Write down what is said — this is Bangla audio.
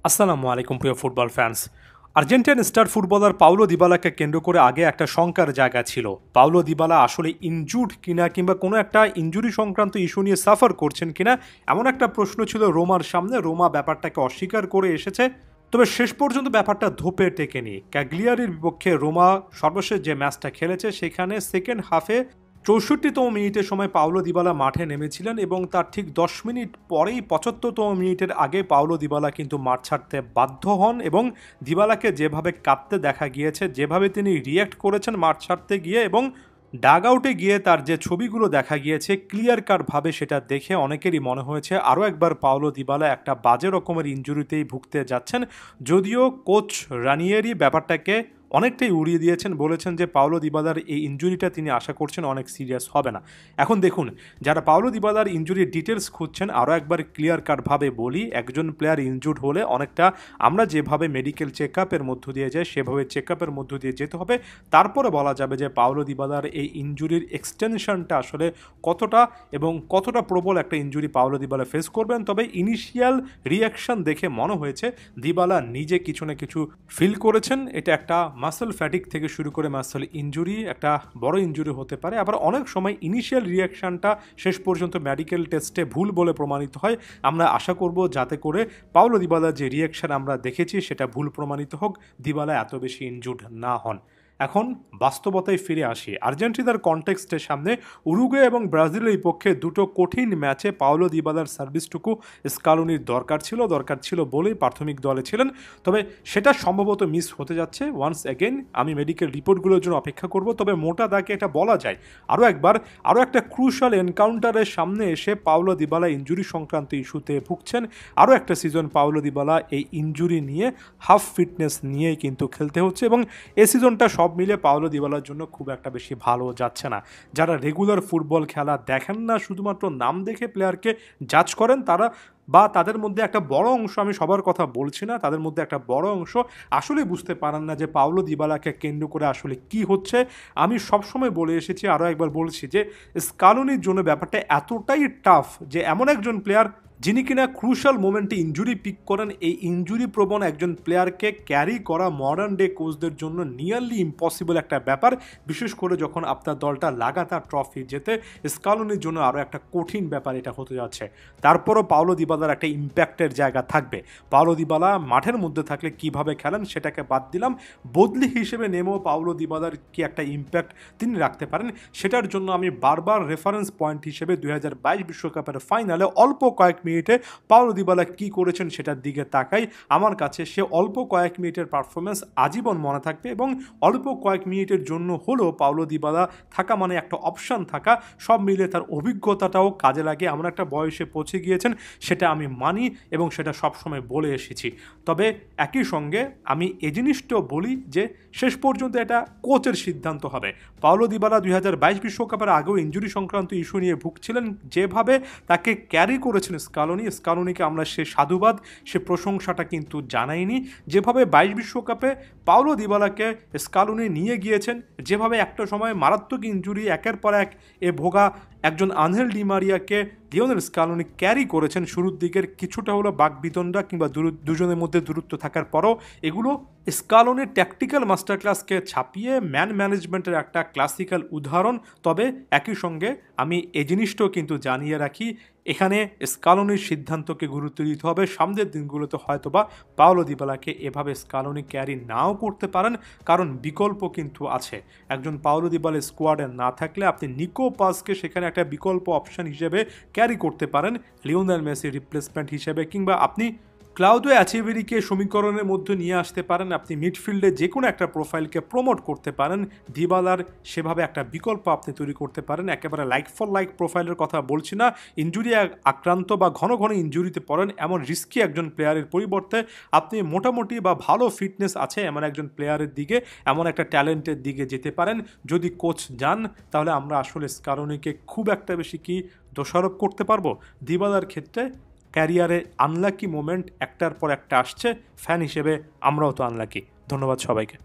আসসালামু আলাইকুম প্রিয় football fans. Argentinian star footballer Paulo দিবালাকে কেন্দ্র করে আগে একটা শঙ্কার জায়গা ছিল। পাউলো দিবালা আসলে ইনজুর্ড কিনা কিংবা কোনো একটা ইনজুরি সংক্রান্ত ইস্যু নিয়ে সাফার করছেন কিনা, এমন একটা প্রশ্ন ছিল রোমার সামনে। রোমা ব্যাপারটাকে অস্বীকার করে এসেছে, তবে শেষ পর্যন্ত ব্যাপারটা ধোপে টেকেনি। ক্যাগলিয়ারির বিপক্ষে রোমা সর্বশেষ যে ম্যাচটা খেলেছে সেখানে সেকেন্ড হাফে ৬৪তম মিনিটের সময় পাউলো দিবালা মাঠে নেমেছিলেন এবং তার ঠিক ১০ মিনিট পরেই ৭৫তম মিনিটের আগে পাউলো দিবালা কিন্তু মাঠ ছাড়তে বাধ্য হন এবং দিবালাকে যেভাবে কাঁদতে দেখা গিয়েছে, যেভাবে তিনি রিয়্যাক্ট করেছেন মাঠ ছাড়তে গিয়ে এবং ডাগ আউটে গিয়ে তার যে ছবিগুলো দেখা গিয়েছে, ক্লিয়ার কাটভাবে সেটা দেখে অনেকেরই মনে হয়েছে আরও একবার পাউলো দিবালা একটা বাজে রকমের ইনজুরিতেই ভুগতে যাচ্ছেন। যদিও কোচ রানিয়েরি ব্যাপারটাকে অনেকটাই উড়িয়ে দিয়েছেন, বলেছেন যে পাউলো দিবালার এই ইনজুরিটা তিনি আশা করছেন অনেক সিরিয়াস হবে না। এখন দেখুন, যারা পাউলো দিবালার ইনজুরির ডিটেলস খুঁজছেন, আরও একবার ক্লিয়ার কাটভাবে বলি, একজন প্লেয়ার ইনজুর্ড হলে অনেকটা আমরা যেভাবে মেডিকেল চেক আপের মধ্য দিয়ে যাই সেভাবে চেক আপের মধ্য দিয়ে যেতে হবে। তারপরে বলা যাবে যে পাউলো দিবালার এই ইনজুরির এক্সটেনশনটা আসলে কতটা এবং কতটা প্রবল একটা ইনজুরি পাউলো দিবালা ফেস করবেন। তবে ইনিশিয়াল রিয়াকশন দেখে মনে হয়েছে দিবালা নিজে কিছু না কিছু ফিল করেছেন। এটা একটা মাসল ফ্যাটিক থেকে শুরু করে মাসল ইনজুরি, একটা বড় ইনজুরি হতে পারে। আবার অনেক সময় ইনিশিয়াল রিয়াকশানটা শেষ পর্যন্ত মেডিকেল টেস্টে ভুল বলে প্রমাণিত হয়। আমরা আশা করব যাতে করে পাউলো দিবালার যে রিয়াকশান আমরা দেখেছি সেটা ভুল প্রমাণিত হোক, দিবালা এত বেশি ইনজুর্ড না হন। এখন বাস্তবতায় ফিরে আসি। আর্জেন্টিনার কনটেক্সটের সামনে উরুগুয়ে এবং ব্রাজিলের বিপক্ষে দুটো কঠিন ম্যাচে পাউলো দিবালার সার্ভিসটুকু স্কালোনির দরকার ছিল বলেই প্রাথমিক দলে ছিলেন। তবে সেটা সম্ভবত মিস হতে যাচ্ছে। ওয়ান্স অ্যাগেন আমি মেডিকেল রিপোর্টগুলোর জন্য অপেক্ষা করব। তবে মোটা দাগে এটা বলা যায় আরও একটা ক্রুশাল এনকাউন্টারের সামনে এসে পাউলো দিবালা ইনজুরি সংক্রান্ত ইস্যুতে ভুগছেন। আরও একটা সিজন পাউলো দিবালা এই ইনজুরি নিয়ে হাফ ফিটনেস নিয়েই কিন্তু খেলতে হচ্ছে এবং এই সিজনটা সব মিলে পাউলো দিবালার জন্য খুব একটা বেশি ভালো যাচ্ছে না। যারা রেগুলার ফুটবল খেলা দেখেন না, শুধুমাত্র নাম দেখে প্লেয়ারকে জাজ করেন, তারা বা তাদের মধ্যে একটা বড় অংশ, আমি সবার কথা বলছি না, তাদের মধ্যে একটা বড় অংশ আসলে বুঝতে পারেন না যে পাউলো দিবালাকে কেন্দ্র করে আসলে কি হচ্ছে। আমি সবসময় বলে এসেছি, আরও একবার বলছি যে স্কালোনির জন্য ব্যাপারটা এতটাই টাফ যে এমন একজন প্লেয়ার যিনি কিনা ক্রুশাল মোমেন্টে ইনজুরি পিক করেন, এই ইনজুরি প্রবণ একজন প্লেয়ারকে ক্যারি করা মডার্ন ডে কোচদের জন্য নিয়ারলি ইম্পসিবল একটা ব্যাপার, বিশেষ করে যখন আপনার দলটা লাগাতার ট্রফি জেতে। স্কালোনির জন্য আরও একটা কঠিন ব্যাপার এটা হতে যাচ্ছে। তারপরও পাউলো দিবালার একটা ইম্প্যাক্টের জায়গা থাকবে। পাউলো দিবালা মাঠের মধ্যে থাকলে কিভাবে খেলেন সেটাকে বাদ দিলাম, বদলি হিসেবে নেমেও পাউলো দিবালার কি একটা ইম্প্যাক্ট তিনি রাখতে পারেন সেটার জন্য আমি বারবার রেফারেন্স পয়েন্ট হিসেবে 2022 বিশ্বকাপের ফাইনালে অল্প কয়েক মিনিটে পাউলো দিবালা কী করেছেন সেটার দিকে তাকাই। আমার কাছে সে অল্প কয়েক মিনিটের পারফরমেন্স আজীবন মনে থাকবে এবং অল্প কয়েক মিনিটের জন্য হলেও পাউলো দিবালা থাকা মানে একটা অপশান থাকা, সব মিলে তার অভিজ্ঞতাটাও কাজে লাগে। এমন একটা বয়সে পৌঁছে গিয়েছেন, সেটা আমি মানি এবং সেটা সবসময় বলে এসেছি। তবে একই সঙ্গে আমি এই জিনিসটাও বলি যে শেষ পর্যন্ত এটা কোচের সিদ্ধান্ত হবে। পাউলো দিবালা 2022 বিশ্বকাপের আগেও ইনজুরি সংক্রান্ত ইস্যু নিয়ে ভুগছিলেন। যেভাবে তাকে ক্যারি করেছেন স্কালোনিকে আমরা সে সাধুবাদ, সে প্রশংসাটা কিন্তু জানাইনি। যেভাবে 22 বিশ্বকাপে পাউলো দিবালাকে স্কালোনি নিয়ে গিয়েছেন, যেভাবে একটা সময় মারাত্মক ইনজুরি একের পর এক ভোগা একজন আনহেল ডি মারিয়াকে লিওনেল স্কালোনি ক্যারি করেছেন। শুরুর দিকের কিছুটা হলো বাকবিতণ্ডা কিংবা দুজনের মধ্যে দূরত্ব থাকার পরও এগুলো স্কালোনির ট্যাকটিক্যাল মাস্টার ক্লাসকে ছাপিয়ে ম্যান ম্যানেজমেন্টের একটা ক্লাসিক্যাল উদাহরণ। তবে একই সঙ্গে আমি এই জিনিসটাও কিন্তু জানিয়ে রাখি, এখানে স্কালোনির সিদ্ধান্তকে গুরুত্ব দিতে হবে। সামনের দিনগুলোতে হয়তোবা পাউলো দিবালাকে এভাবে স্কালোনি ক্যারি নাও করতে পারেন, কারণ বিকল্প কিন্তু আছে। একজন পাউলো দিবালা স্কোয়াডে না থাকলে আপনি নিকো পাসকে সেখানে একটা বিকল্প অপশন হিসেবে ক্যারি করতে পারেন, লিওনেল মেসির রিপ্লেসমেন্ট হিসেবে, কিংবা আপনি ক্লাউদিও অ্যাচিভেরিকে সমীকরণের মধ্যে নিয়ে আসতে পারেন। আপনি মিডফিল্ডে যে কোনো একটা প্রোফাইলকে প্রমোট করতে পারেন। দিবালার সেভাবে একটা বিকল্প আপনি তৈরি করতে পারেন। একেবারে লাইক ফর লাইক প্রোফাইলের কথা বলছি না, ইনজুরি আক্রান্ত বা ঘন ঘন ইনজুরিতে পড়েন এমন রিস্কি একজন প্লেয়ারের পরিবর্তে আপনি মোটামুটি বা ভালো ফিটনেস আছে এমন একজন প্লেয়ারের দিকে, এমন একটা ট্যালেন্টের দিকে যেতে পারেন। যদি কোচ যান তাহলে আমরা আসলে স্কালোনিকে খুব একটা বেশি কি দোষারোপ করতে পারবো। দিবালার ক্ষেত্রে ক্যারিয়ারে আনলাকি মোমেন্ট একটার পর একটা আসছে, ফ্যান হিসেবে আমরাও তো আনলাকি। ধন্যবাদ সবাইকে।